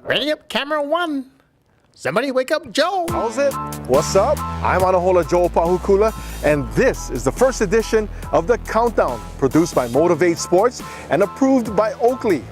Ready up, camera one. Somebody wake up Joe. How's it? What's up? I'm Anahola Joe Pahukula, and this is the first edition of the Countdown, produced by Motivate Sports and approved by Oakley.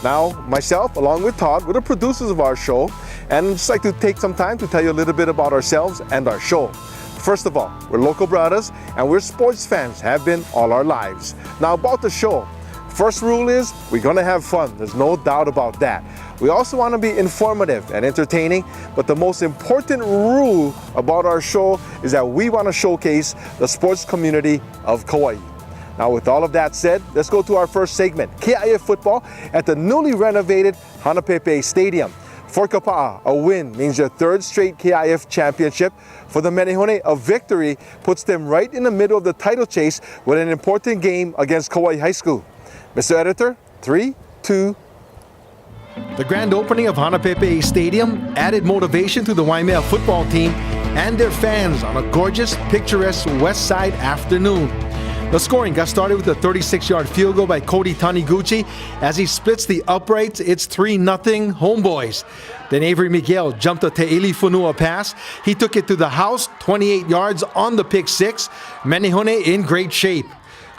Now, myself, along with Todd, we're the producers of our show, and I'd just like to take some time to tell you a little bit about ourselves and our show. First of all, we're local brothers, and we're sports fans, have been all our lives. Now, about the show. First rule is we're gonna have fun. There's no doubt about that. We also want to be informative and entertaining, but the most important rule about our show is that we want to showcase the sports community of Kauai. Now, with all of that said, let's go to our first segment, KIF football at the newly renovated Hanapepe Stadium. For Kapa'a, a win means their third straight KIF championship. For the Menehone, a victory puts them right in the middle of the title chase with an important game against Kauai High School. Mr. Editor, 3, 2. The grand opening of Hanapepe Stadium added motivation to the Waimea football team and their fans on a gorgeous, picturesque West Side afternoon. The scoring got started with a 36-yard field goal by Cody Taniguchi. As he splits the uprights, it's 3-0 Homeboys. Then Avery Miguel jumped a Te'ili Funua pass. He took it to the house, 28 yards on the pick six. Menehone in great shape.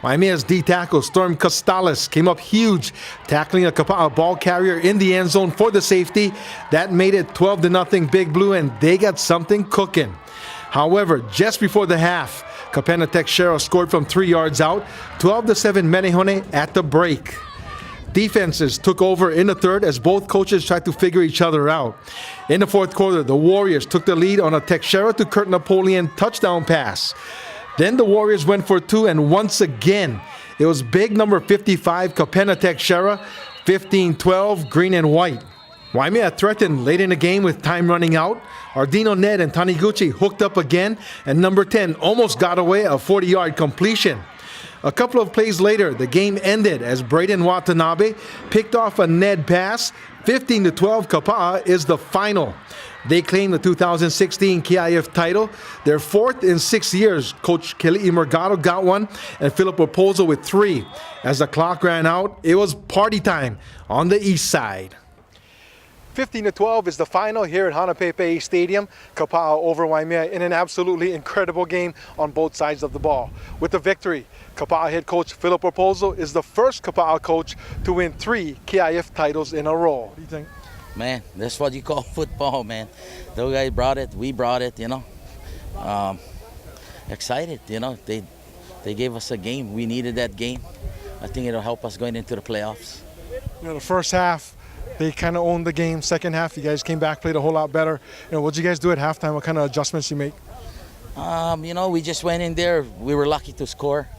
Waimea's D-tackle, Storm Costales, came up huge, tackling a Kapa'a ball carrier in the end zone for the safety. That made it 12-0 Big Blue, and they got something cooking. However, just before the half, Kapena Texero scored from 3 yards out, 12-7 Menehone at the break. Defenses took over in the third as both coaches tried to figure each other out. In the fourth quarter, the Warriors took the lead on a Texero to Kurt Napoleon touchdown pass. Then the Warriors went for two, and once again, it was big number 55, Kapena Texera, 15-12, green and white. Waimea threatened late in the game with time running out. Ardino Ned and Taniguchi hooked up again, and number 10 almost got away a 40-yard completion. A couple of plays later, the game ended as Braden Watanabe picked off a Ned pass. 15-12 Kapa'a is the final. They claim the 2016 KIF title. Their fourth in 6 years. Coach Keli'i Mergado got one, and Philip Raposo with 3. As the clock ran out, it was party time on the east side. 15-12 is the final here at Hanapepe Stadium. Kapa'a over Waimea in an absolutely incredible game on both sides of the ball. With the victory, Kapa'a head coach Philip Raposo is the first Kapa'a coach to win 3 KIF titles in a row. What do you think? Man, that's what you call football, man. Those guys brought it, we brought it, you know. Excited, you know. They gave us a game. We needed that game. I think it'll help us going into the playoffs. You know, the first half, they kind of owned the game. Second half, you guys came back, played a whole lot better. You know, what did you guys do at halftime? What kind of adjustments you make? You know, we just went in there. We were lucky to score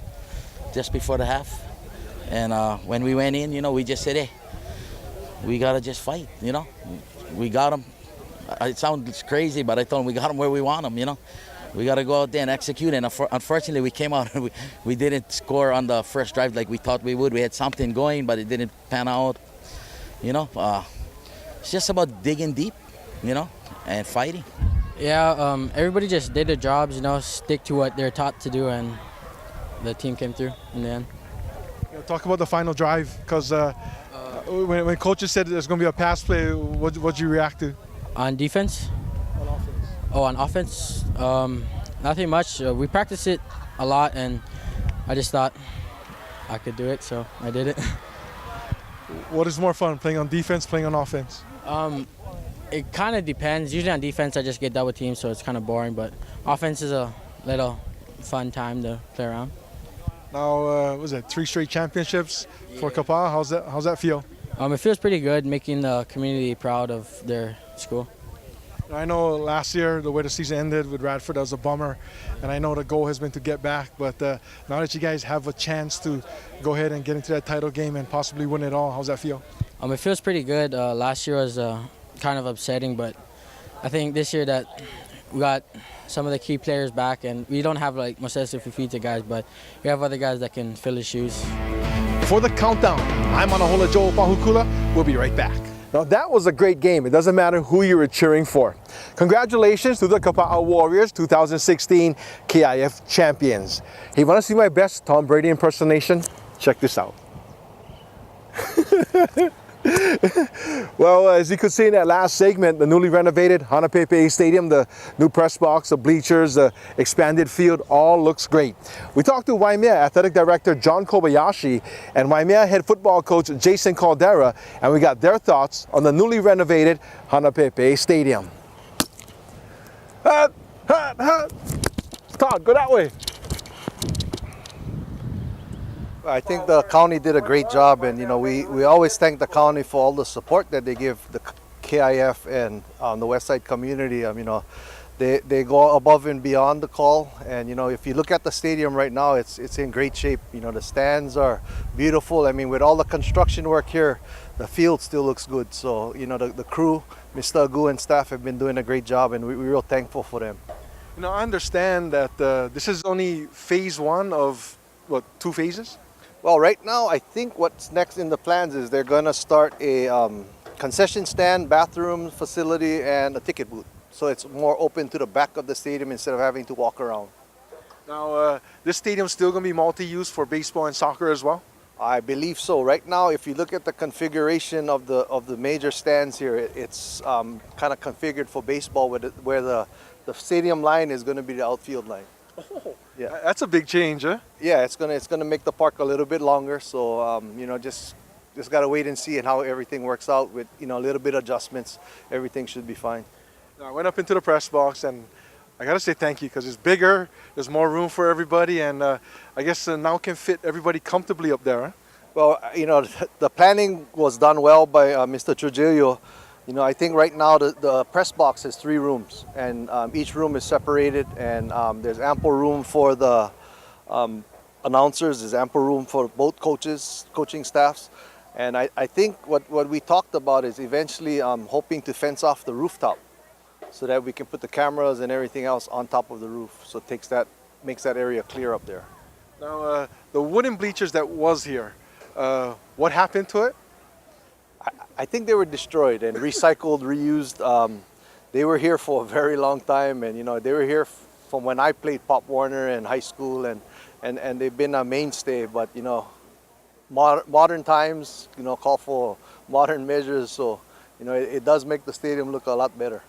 just before the half. And when we went in, you know, we just said, hey, we got to just fight, you know. We got them. It sounds crazy, but I told them we got them where we want them, you know. We got to go out there and execute. And unfortunately, we came out and we didn't score on the first drive like we thought we would. We had something going, but it didn't pan out. You know, it's just about digging deep, you know, and fighting. Yeah, everybody just did their jobs, you know, stick to what they're taught to do, and the team came through in the end. You know, talk about the final drive, because when coaches said there's going to be a pass play, what'd you react to? On defense? On offense. Oh, on offense? Nothing much. We practiced it a lot, and I just thought I could do it, so I did it. What is more fun, playing on defense, playing on offense? It kind of depends. Usually on defense, I just get double teamed, so it's kind of boring. But offense is a little fun time to play around. Now, what was it 3 straight championships for Kapa'a? How's that feel? It feels pretty good, making the community proud of their school. I know last year the way the season ended with Radford, that was a bummer, and I know the goal has been to get back, but now that you guys have a chance to go ahead and get into that title game and possibly win it all, how's that feel? It feels pretty good. Last year was kind of upsetting, but I think this year that we got some of the key players back, and we don't have like Moses Fifita guys, but we have other guys that can fill his shoes. For the Countdown, I'm Anahola Joe Pahukula. We'll be right back. Now that was a great game. It doesn't matter who you were cheering for. Congratulations to the Kapa'a Warriors 2016 KIF champions. Hey, want to see my best Tom Brady impersonation? Check this out. Well, as you could see in that last segment, the newly renovated Hanapepe Stadium, the new press box, the bleachers, the expanded field, all looks great. We talked to Waimea Athletic Director John Kobayashi and Waimea head football coach Jason Caldera, and we got their thoughts on the newly renovated Hanapepe Stadium. Todd, go that way. I think the county did a great job, and we always thank the county for all the support that they give the KIF and the West Side community. They go above and beyond the call, and if you look at the stadium right now, it's in great shape. The stands are beautiful. I mean, with all the construction work here, the field still looks good. So the crew, Mr. Agu and staff have been doing a great job, and we're real thankful for them. I understand that this is only phase one of what, 2 phases? Well, right now, I think what's next in the plans is they're going to start a concession stand, bathroom facility, and a ticket booth. So it's more open to the back of the stadium instead of having to walk around. Now, this stadium's still going to be multi-use for baseball and soccer as well? I believe so. Right now, if you look at the configuration of the major stands here, it's kind of configured for baseball where the stadium line is going to be the outfield line. Oh, yeah, that's a big change, huh? Yeah, it's gonna make the park a little bit longer. So just gotta wait and see and how everything works out with a little bit of adjustments. Everything should be fine. Now, I went up into the press box and I gotta say thank you because it's bigger. There's more room for everybody, and I guess now can fit everybody comfortably up there. Huh? Well, the planning was done well by Mr. Trujillo. I think right now the press box has 3 rooms, and each room is separated, and there's ample room for the announcers, there's ample room for both coaches, coaching staffs. And I think what we talked about is eventually hoping to fence off the rooftop so that we can put the cameras and everything else on top of the roof. So it makes that area clear up there. Now, the wooden bleachers that was here, what happened to it? I think they were destroyed and recycled, reused. They were here for a very long time, and they were here from when I played Pop Warner in high school, and they've been a mainstay. But modern times call for modern measures, so it does make the stadium look a lot better.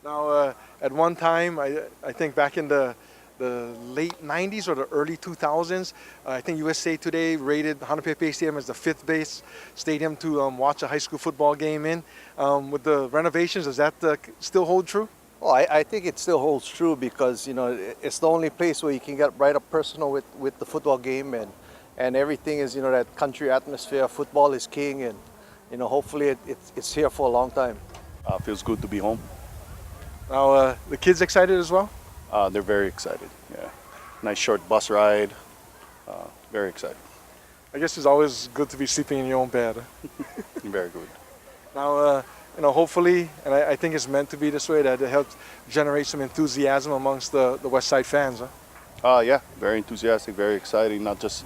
Now, at one time, I think back in the late 90s or the early 2000s, I think USA Today rated Hanapepe Stadium as the 5th best stadium to watch a high school football game in. With the renovations, does that still hold true? Well, I think it still holds true because it's the only place where you can get right up personal with the football game, and everything is that country atmosphere. Football is king, and hopefully it's here for a long time. Feels good to be home. Now, the kids excited as well? They're very excited. Yeah, nice short bus ride. Very excited. I guess it's always good to be sleeping in your own bed. Very good. Now, hopefully, and I think it's meant to be this way, that it helps generate some enthusiasm amongst the West Side fans. Huh? Yeah, very enthusiastic, very exciting. Not just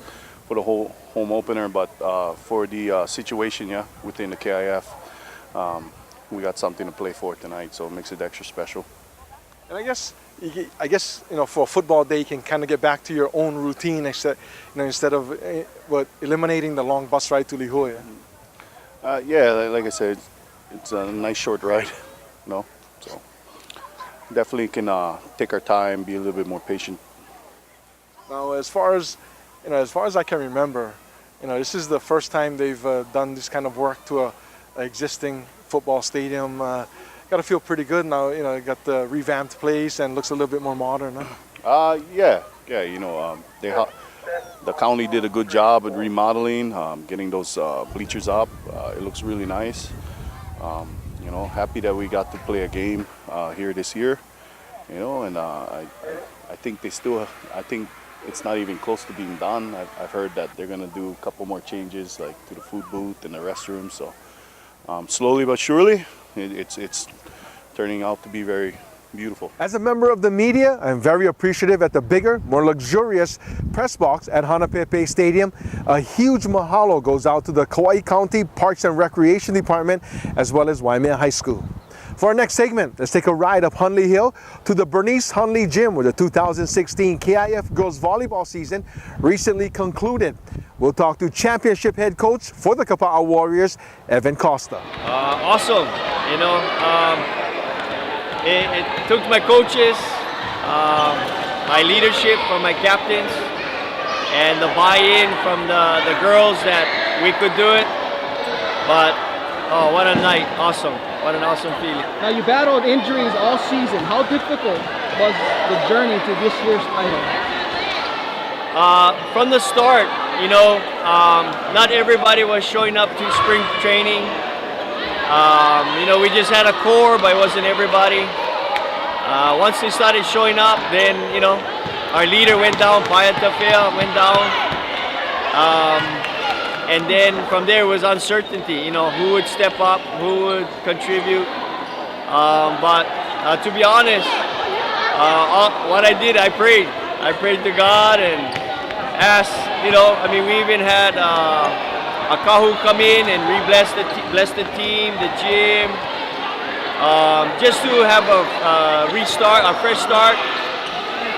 for the whole home opener, but for the situation. Yeah, within the KIF, we got something to play for tonight, so it makes it extra special. And I guess for a football day, you can kind of get back to your own routine instead of eliminating the long bus ride to Lihue. Yeah, like I said, it's a nice short ride, so definitely can take our time, be a little bit more patient. Now, as far as I can remember, this is the first time they've done this kind of work to a existing football stadium. Got to feel pretty good now. Got the revamped place and looks a little bit more modern. Huh? Yeah. The county did a good job at remodeling, getting those bleachers up. It looks really nice. Happy that we got to play a game here this year. And I think I think it's not even close to being done. I've heard that they're gonna do a couple more changes, like to the food booth and the restroom. So slowly but surely, it's turning out to be very beautiful. As a member of the media, I'm very appreciative at the bigger, more luxurious press box at Hanapepe Stadium. A huge mahalo goes out to the Kauai County Parks and Recreation Department as well as Waimea High School. For our next segment, let's take a ride up Hunley Hill to the Bernice Hunley Gym where the 2016 KIF girls volleyball season recently concluded. We'll talk to championship head coach for the Kapa'a Warriors, Evan Costa. Awesome. You know, it took my coaches, my leadership from my captains, and the buy-in from the girls that we could do it. But, oh, what a night. Awesome. What an awesome feeling. Now, you battled injuries all season. How difficult was the journey to this year's title? From the start, you know, not everybody was showing up to spring training. You know, we just had a core, but it wasn't everybody. Once they started showing up, then, you know, our leader went down, Payat Tafea went down. And then from there was uncertainty, you know, who would step up, who would contribute. But to be honest, what I did, I prayed. I prayed to God and asked, you know, I mean, we even had a kahu come in and bless the team, the gym, just to have a restart, a fresh start,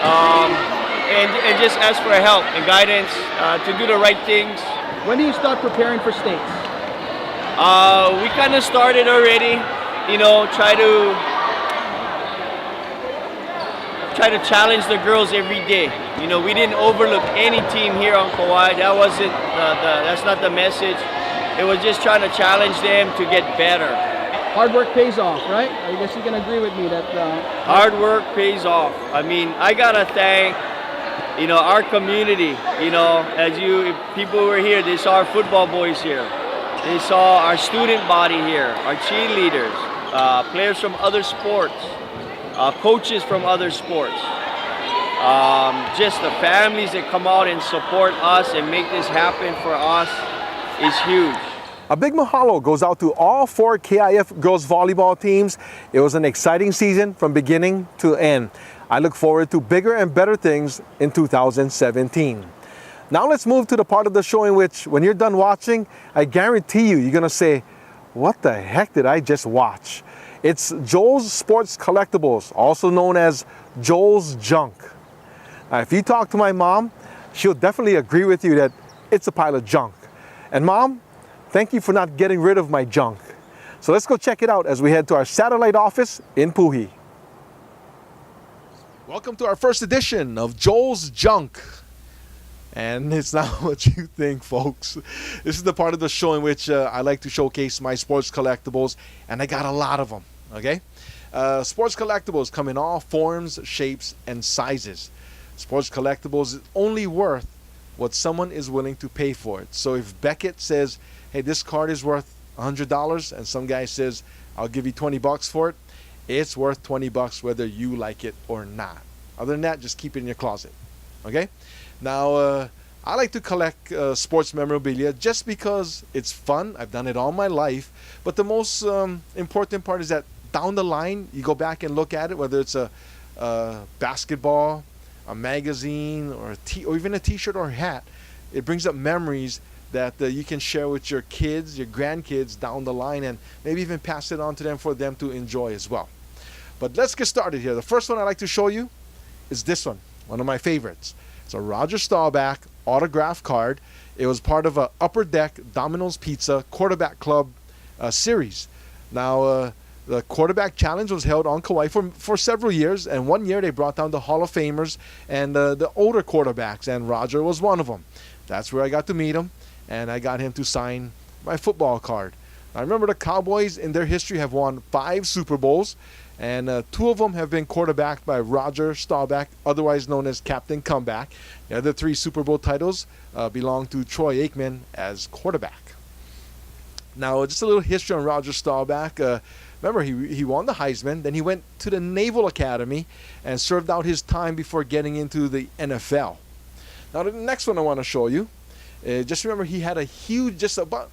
and just ask for help and guidance to do the right things. When do you start preparing for states? We kind of started already, you know, try to challenge the girls every day. You know, we didn't overlook any team here on Kauai. That wasn't that's not the message. It was just trying to challenge them to get better. Hard work pays off, right? I guess you can agree with me that hard work pays off. I mean, I gotta thank, you know, our community. You know, as people who were here, they saw our football boys here. They saw our student body here, our cheerleaders, players from other sports, coaches from other sports. Just the families that come out and support us and make this happen for us is huge. A big mahalo goes out to all 4 KIF girls volleyball teams. It was an exciting season from beginning to end. I look forward to bigger and better things in 2017. Now let's move to the part of the show in which, when you're done watching, I guarantee you're gonna say, what the heck did I just watch? It's Joel's Sports Collectibles, also known as Joel's Junk. Now, if you talk to my mom, she'll definitely agree with you that it's a pile of junk. And Mom, thank you for not getting rid of my junk. So let's go check it out as we head to our satellite office in Puhi. Welcome to our first edition of Joel's Junk. And it's not what you think, folks. This is the part of the show in which I like to showcase my sports collectibles, and I got a lot of them, okay? Sports collectibles come in all forms, shapes, and sizes. Sports collectibles is only worth what someone is willing to pay for it. So if Beckett says, hey, this card is worth $100, and some guy says, I'll give you $20 for it, it's worth $20 whether you like it or not. Other than that, just keep it in your closet, okay? Now, I like to collect sports memorabilia just because it's fun. I've done it all my life. But the most important part is that down the line, you go back and look at it, whether it's a basketball, a magazine, or even a t-shirt or a hat. It brings up memories that you can share with your kids, your grandkids down the line, and maybe even pass it on to them for them to enjoy as well. But let's get started here. The first one I'd like to show you is this one of my favorites. It's a Roger Staubach autograph card. It was part of a Upper Deck Domino's Pizza Quarterback Club series. Now, the Quarterback Challenge was held on Kauai for several years, and one year they brought down the Hall of Famers and the older quarterbacks, and Roger was one of them. That's where I got to meet him, and I got him to sign my football card. I remember the Cowboys in their history have won 5 Super Bowls, and 2 of them have been quarterbacked by Roger Staubach, otherwise known as Captain Comeback. The other 3 Super Bowl titles belong to Troy Aikman as quarterback. Now, just a little history on Roger Staubach. Remember, he won the Heisman, then he went to the Naval Academy and served out his time before getting into the NFL. Now, the next one I want to show you, just remember he had a huge, just about,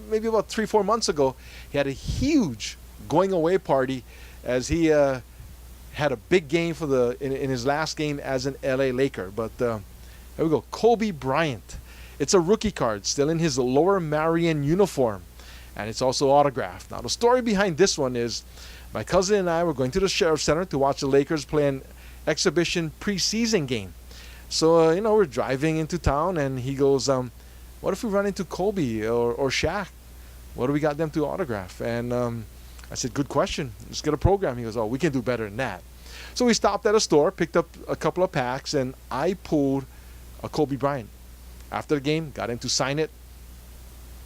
maybe about 3-4 months ago, he had a huge going away party as he had a big game for in his last game as an LA Laker. But here we go, Kobe Bryant. It's a rookie card, still in his Lower Marion uniform, and it's also autographed. Now, the story behind this one is My cousin and I were going to the Sheriff Center to watch the Lakers play an exhibition preseason game. So, we're driving into town, and he goes, what if we run into Kobe or Shaq? What do we got them to autograph? And I said, good question. Let's get a program. He goes, oh, we can do better than that. So we stopped at a store, picked up a couple of packs, and I pulled a Kobe Bryant. After the game, got him to sign it.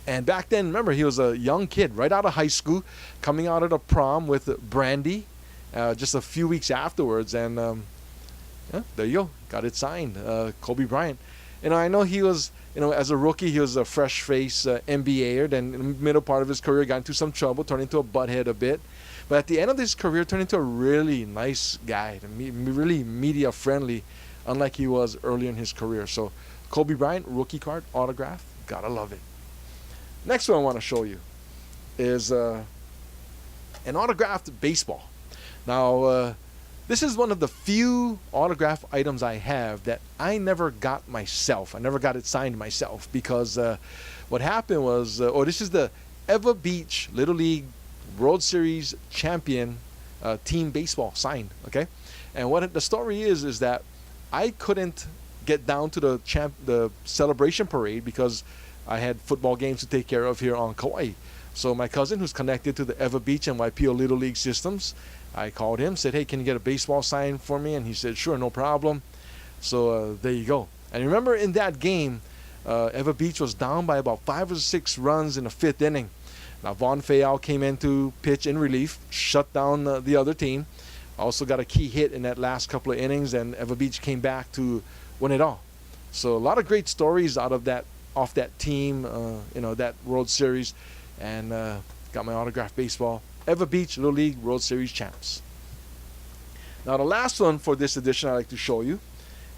And back then, remember, he was a young kid, right out of high school, coming out of the prom with Brandy just a few weeks afterwards. And there you go, got it signed, Kobe Bryant. I know he was, as a rookie, he was a fresh-faced NBAer. Then in the middle part of his career, got into some trouble, turned into a butthead a bit. But at the end of his career, turned into a really nice guy, really media-friendly, unlike he was earlier in his career. So Kobe Bryant, rookie card, autograph, gotta love it. Next one I want to show you is an autographed baseball. Now, this is one of the few autograph items I have that I never got myself. I never got it signed myself because what happened was, this is the Eva Beach Little League World Series champion team baseball signed, okay? And what the story is that I couldn't get down to the celebration parade because I had football games to take care of here on Kauai. So my cousin, who's connected to the Eva Beach and YPO Little League systems, I called him, said, hey, can you get a baseball signed for me? And he said, sure, no problem. So there you go. And remember in that game, Eva Beach was down by about 5 or 6 runs in the 5th inning. Now, Von Fayal came in to pitch in relief, shut down the other team. Also got a key hit in that last couple of innings, and Eva Beach came back to win it all. So a lot of great stories off that team, that World Series, and got my autographed baseball. Eva Beach Little League World Series champs. Now the last one for this edition I like to show you,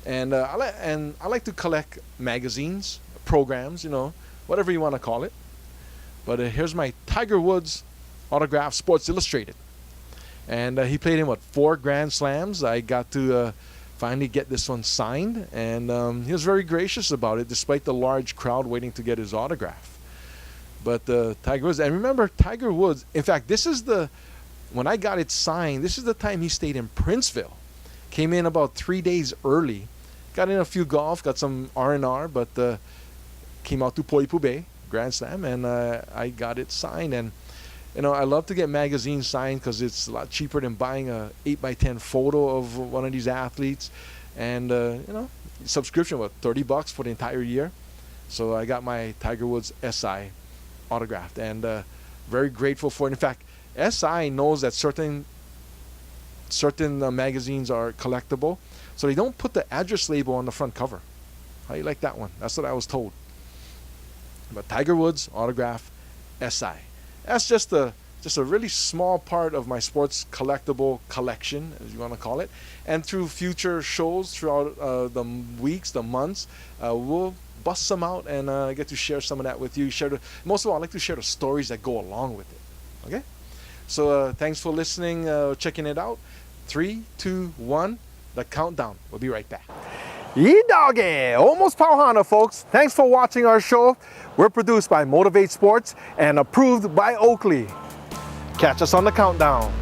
and I like to collect magazines, programs, whatever you want to call it. But here's my Tiger Woods autograph, Sports Illustrated, and he played in 4 Grand Slams. I got to finally get this one signed, and he was very gracious about it, despite the large crowd waiting to get his autograph. But Tiger Woods, and remember Tiger Woods, in fact, when I got it signed, this is the time he stayed in Princeville. Came in about 3 days early, got in a few golf, got some R&R, but came out to Poipu Bay, Grand Slam, and I got it signed. And I love to get magazines signed because it's a lot cheaper than buying a 8x10 photo of one of these athletes. And subscription was $30 for the entire year. So I got my Tiger Woods SI autographed, and very grateful for it. In fact, SI knows that certain magazines are collectible, so they don't put the address label on the front cover. How you like that one? That's what I was told. But Tiger Woods autograph SI. That's just a really small part of my sports collectible collection, as you want to call it. And through future shows throughout the weeks, the months, we'll bust some out and get to share some of that with you. Most of all, I like to share the stories that go along with it. Okay? So thanks for listening, checking it out. 3, 2, 1, the countdown. We'll be right back. Yee doggy! Almost Pauhana, folks. Thanks for watching our show. We're produced by Motivate Sports and approved by Oakley. Catch us on the countdown.